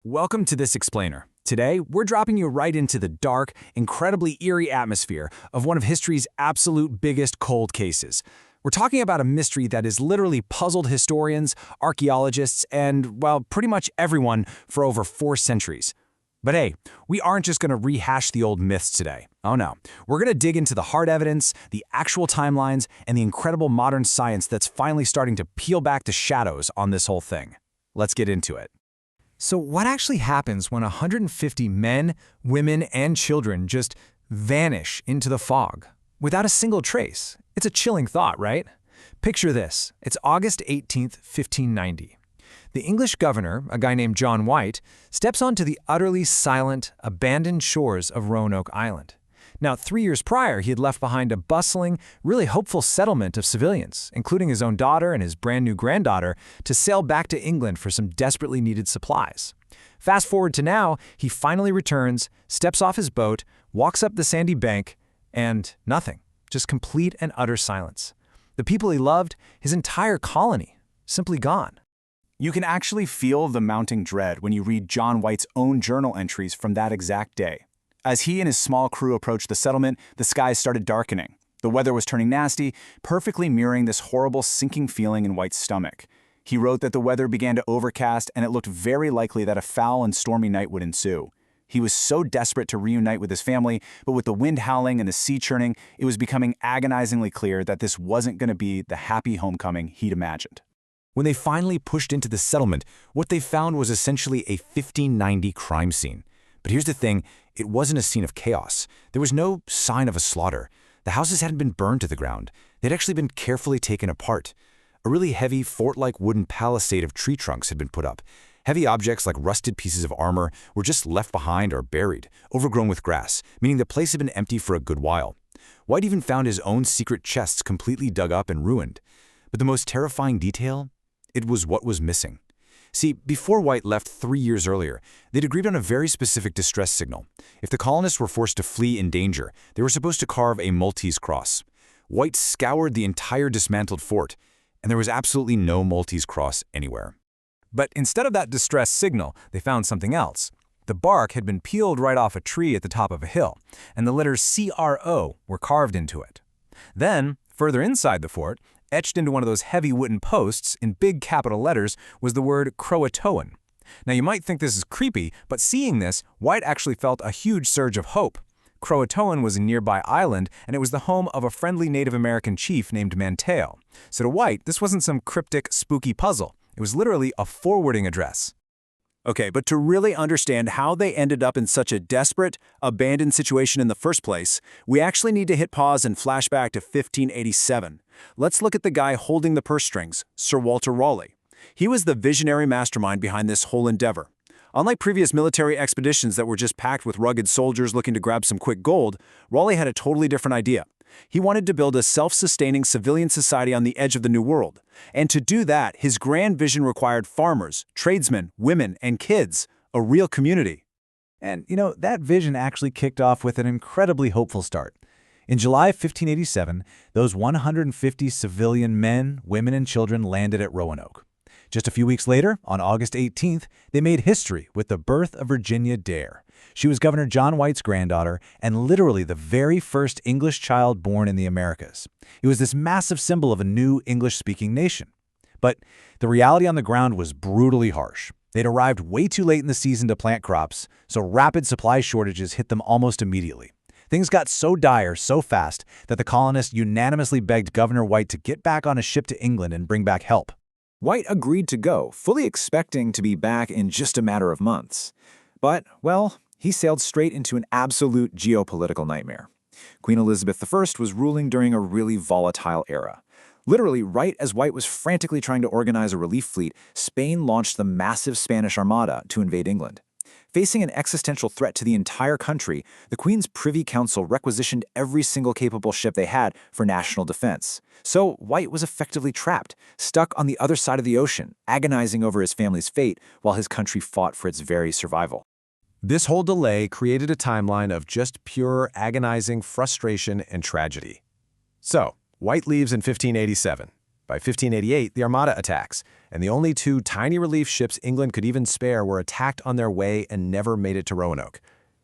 Welcome to this explainer. Today, we're dropping you right into the dark, incredibly eerie atmosphere of one of history's absolute biggest cold cases. We're talking about a mystery that has literally puzzled historians, archaeologists, and, well, pretty much everyone for over 4 centuries. But hey, we aren't just going to rehash the old myths today. Oh no. We're going to dig into the hard evidence, the actual timelines, and the incredible modern science that's finally starting to peel back the shadows on this whole thing. Let's get into it. So what actually happens when 150 men, women, and children just vanish into the fog without a single trace? It's a chilling thought, right? Picture this. It's August 18th, 1590. The English governor, a guy named John White, steps onto the utterly silent, abandoned shores of Roanoke Island. Now, 3 years prior, he had left behind a bustling, really hopeful settlement of civilians, including his own daughter and his brand-new granddaughter, to sail back to England for some desperately needed supplies. Fast forward to now, he finally returns, steps off his boat, walks up the sandy bank, and nothing. Just complete and utter silence. The people he loved, his entire colony, simply gone. You can actually feel the mounting dread when you read John White's own journal entries from that exact day. As he and his small crew approached the settlement, the skies started darkening. The weather was turning nasty, perfectly mirroring this horrible sinking feeling in White's stomach. He wrote that the weather began to overcast and it looked very likely that a foul and stormy night would ensue. He was so desperate to reunite with his family, but with the wind howling and the sea churning, it was becoming agonizingly clear that this wasn't going to be the happy homecoming he'd imagined. When they finally pushed into the settlement, what they found was essentially a 1590 crime scene. But here's the thing, it wasn't a scene of chaos. There was no sign of a slaughter. The houses hadn't been burned to the ground. They'd actually been carefully taken apart. A really heavy, fort-like wooden palisade of tree trunks had been put up. Heavy objects like rusted pieces of armor were just left behind or buried, overgrown with grass, meaning the place had been empty for a good while. White even found his own secret chests completely dug up and ruined. But the most terrifying detail? It was what was missing. See, before White left 3 years earlier, they'd agreed on a very specific distress signal. If the colonists were forced to flee in danger, they were supposed to carve a Maltese cross. White scoured the entire dismantled fort, and there was absolutely no Maltese cross anywhere. But instead of that distress signal, they found something else. The bark had been peeled right off a tree at the top of a hill, and the letters CRO were carved into it. Then, further inside the fort, etched into one of those heavy wooden posts in big capital letters was the word CROATOAN. Now you might think this is creepy, but seeing this, White actually felt a huge surge of hope. CROATOAN was a nearby island, and it was the home of a friendly Native American chief named Manteo. So to White, this wasn't some cryptic, spooky puzzle. It was literally a forwarding address. Okay, but to really understand how they ended up in such a desperate, abandoned situation in the first place, we actually need to hit pause and flash back to 1587. Let's look at the guy holding the purse strings, Sir Walter Raleigh. He was the visionary mastermind behind this whole endeavor. Unlike previous military expeditions that were just packed with rugged soldiers looking to grab some quick gold, Raleigh had a totally different idea. He wanted to build a self-sustaining civilian society on the edge of the New World. And to do that, his grand vision required farmers, tradesmen, women, and kids, a real community. And, that vision actually kicked off with an incredibly hopeful start. In July 1587, those 150 civilian men, women, and children landed at Roanoke. Just a few weeks later, on August 18th, they made history with the birth of Virginia Dare. She was Governor John White's granddaughter and literally the very first English child born in the Americas. It was this massive symbol of a new English-speaking nation. But the reality on the ground was brutally harsh. They'd arrived way too late in the season to plant crops, so rapid supply shortages hit them almost immediately. Things got so dire so fast that the colonists unanimously begged Governor White to get back on a ship to England and bring back help. White agreed to go, fully expecting to be back in just a matter of months. But, well, he sailed straight into an absolute geopolitical nightmare. Queen Elizabeth I was ruling during a really volatile era. Literally, right as White was frantically trying to organize a relief fleet, Spain launched the massive Spanish Armada to invade England. Facing an existential threat to the entire country, the Queen's Privy Council requisitioned every single capable ship they had for national defense. So White was effectively trapped, stuck on the other side of the ocean, agonizing over his family's fate while his country fought for its very survival. This whole delay created a timeline of just pure, agonizing frustration and tragedy. So, White leaves in 1587. By 1588, the Armada attacks, and the only 2 tiny relief ships England could even spare were attacked on their way and never made it to Roanoke.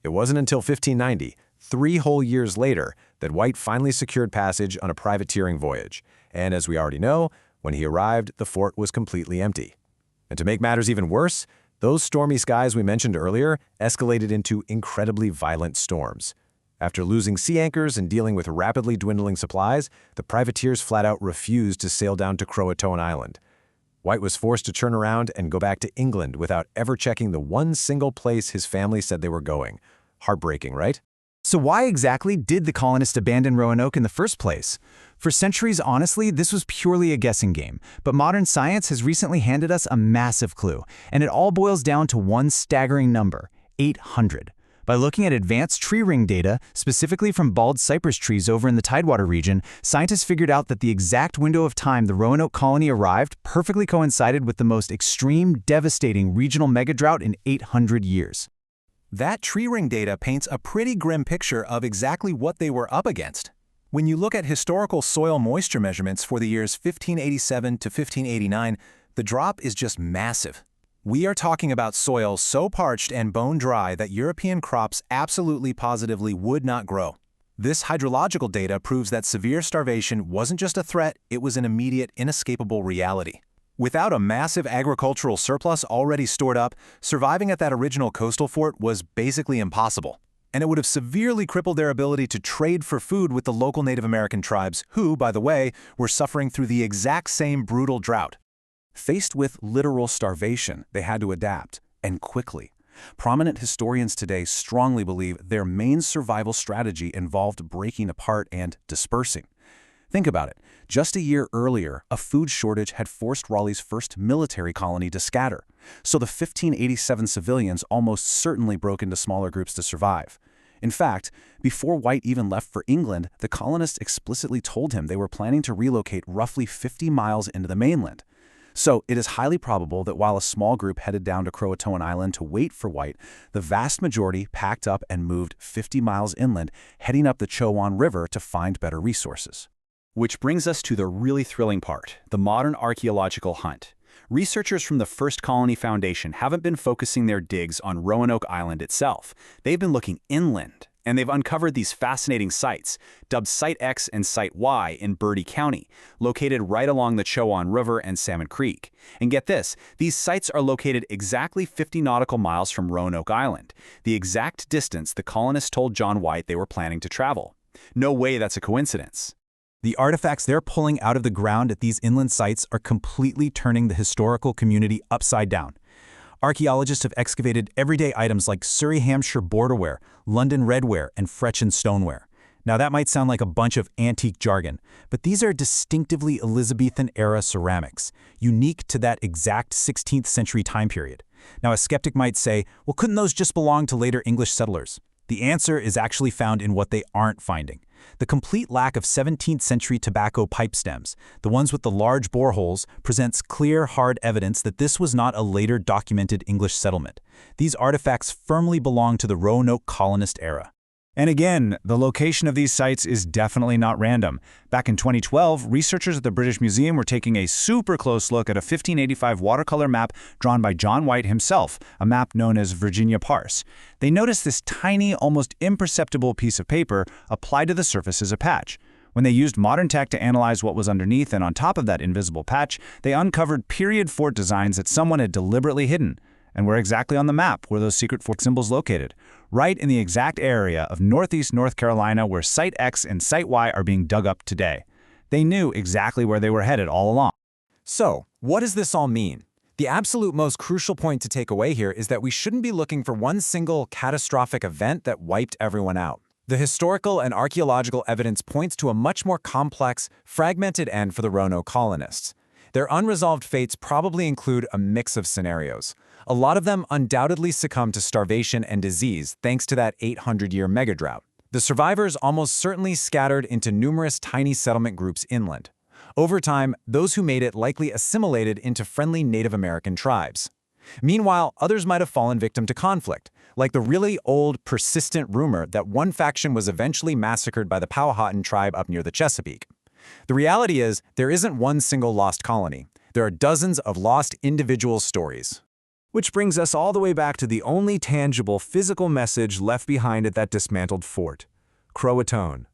It wasn't until 1590, 3 whole years later, that White finally secured passage on a privateering voyage. And as we already know, when he arrived, the fort was completely empty. And to make matters even worse, those stormy skies we mentioned earlier escalated into incredibly violent storms. After losing sea anchors and dealing with rapidly dwindling supplies, the privateers flat out refused to sail down to CROATOAN Island. White was forced to turn around and go back to England without ever checking the one single place his family said they were going. Heartbreaking, right? So why exactly did the colonists abandon Roanoke in the first place? For centuries, honestly, this was purely a guessing game, but modern science has recently handed us a massive clue, and it all boils down to one staggering number: 800. By looking at advanced tree ring data, specifically from bald cypress trees over in the Tidewater region, scientists figured out that the exact window of time the Roanoke colony arrived perfectly coincided with the most extreme, devastating regional megadrought in 800 years. That tree ring data paints a pretty grim picture of exactly what they were up against. When you look at historical soil moisture measurements for the years 1587 to 1589, the drop is just massive. We are talking about soil so parched and bone dry that European crops absolutely positively would not grow. This hydrological data proves that severe starvation wasn't just a threat, it was an immediate, inescapable reality. Without a massive agricultural surplus already stored up, surviving at that original coastal fort was basically impossible. And it would have severely crippled their ability to trade for food with the local Native American tribes, who, by the way, were suffering through the exact same brutal drought. Faced with literal starvation, they had to adapt, and quickly. Prominent historians today strongly believe their main survival strategy involved breaking apart and dispersing. Think about it. Just a year earlier, a food shortage had forced Raleigh's first military colony to scatter, so the 1587 civilians almost certainly broke into smaller groups to survive. In fact, before White even left for England, the colonists explicitly told him they were planning to relocate roughly 50 miles into the mainland. So it is highly probable that while a small group headed down to CROATOAN Island to wait for White, the vast majority packed up and moved 50 miles inland, heading up the Chowan River to find better resources. Which brings us to the really thrilling part, the modern archaeological hunt. Researchers from the First Colony Foundation haven't been focusing their digs on Roanoke Island itself. They've been looking inland, and they've uncovered these fascinating sites, dubbed Site X and Site Y in Bertie County, located right along the Chowan River and Salmon Creek. And get this, these sites are located exactly 50 nautical miles from Roanoke Island, the exact distance the colonists told John White they were planning to travel. No way that's a coincidence. The artifacts they're pulling out of the ground at these inland sites are completely turning the historical community upside down. Archaeologists have excavated everyday items like Surrey Hampshire borderware, London redware, and Frechin stoneware. Now that might sound like a bunch of antique jargon, but these are distinctively Elizabethan-era ceramics, unique to that exact 16th century time period. Now a skeptic might say, well, couldn't those just belong to later English settlers? The answer is actually found in what they aren't finding. The complete lack of 17th century tobacco pipe stems, the ones with the large boreholes, presents clear, hard evidence that this was not a later documented English settlement. These artifacts firmly belong to the Roanoke colonist era. And again, the location of these sites is definitely not random. Back in 2012, researchers at the British Museum were taking a super close look at a 1585 watercolor map drawn by John White himself, a map known as Virginia Parse. They noticed this tiny, almost imperceptible piece of paper applied to the surface as a patch. When they used modern tech to analyze what was underneath and on top of that invisible patch, they uncovered period fort designs that someone had deliberately hidden. And where exactly on the map were those secret fort symbols located? Right in the exact area of northeast North Carolina where Site X and Site Y are being dug up today. They knew exactly where they were headed all along. So, what does this all mean? The absolute most crucial point to take away here is that we shouldn't be looking for one single catastrophic event that wiped everyone out. The historical and archaeological evidence points to a much more complex, fragmented end for the Roanoke colonists. Their unresolved fates probably include a mix of scenarios. A lot of them undoubtedly succumbed to starvation and disease thanks to that 800-year megadrought. The survivors almost certainly scattered into numerous tiny settlement groups inland. Over time, those who made it likely assimilated into friendly Native American tribes. Meanwhile, others might have fallen victim to conflict, like the really old, persistent rumor that one faction was eventually massacred by the Powhatan tribe up near the Chesapeake. The reality is, there isn't one single lost colony. There are dozens of lost individual stories. Which brings us all the way back to the only tangible physical message left behind at that dismantled fort: CROATOAN.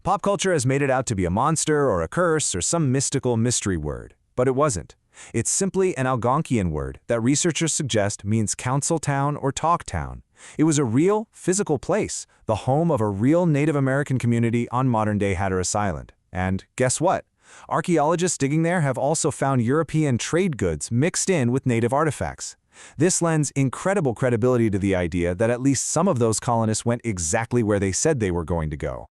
Pop culture has made it out to be a monster or a curse or some mystical mystery word, but it wasn't. It's simply an Algonquian word that researchers suggest means council town or talk town. It was a real, physical place, the home of a real Native American community on modern-day Hatteras Island. And guess what? Archaeologists digging there have also found European trade goods mixed in with native artifacts. This lends incredible credibility to the idea that at least some of those colonists went exactly where they said they were going to go.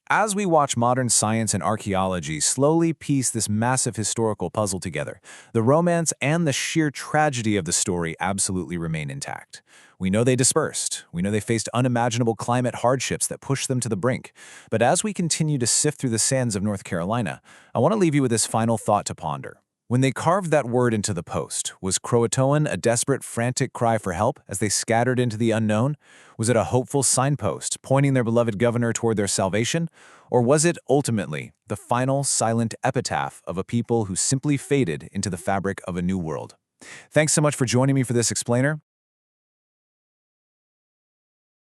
As we watch modern science and archaeology slowly piece this massive historical puzzle together, the romance and the sheer tragedy of the story absolutely remain intact. We know they dispersed. We know they faced unimaginable climate hardships that pushed them to the brink. But as we continue to sift through the sands of North Carolina, I want to leave you with this final thought to ponder. When they carved that word into the post, was CROATOAN a desperate, frantic cry for help as they scattered into the unknown? Was it a hopeful signpost pointing their beloved governor toward their salvation? Or was it, ultimately, the final, silent epitaph of a people who simply faded into the fabric of a new world? Thanks so much for joining me for this explainer.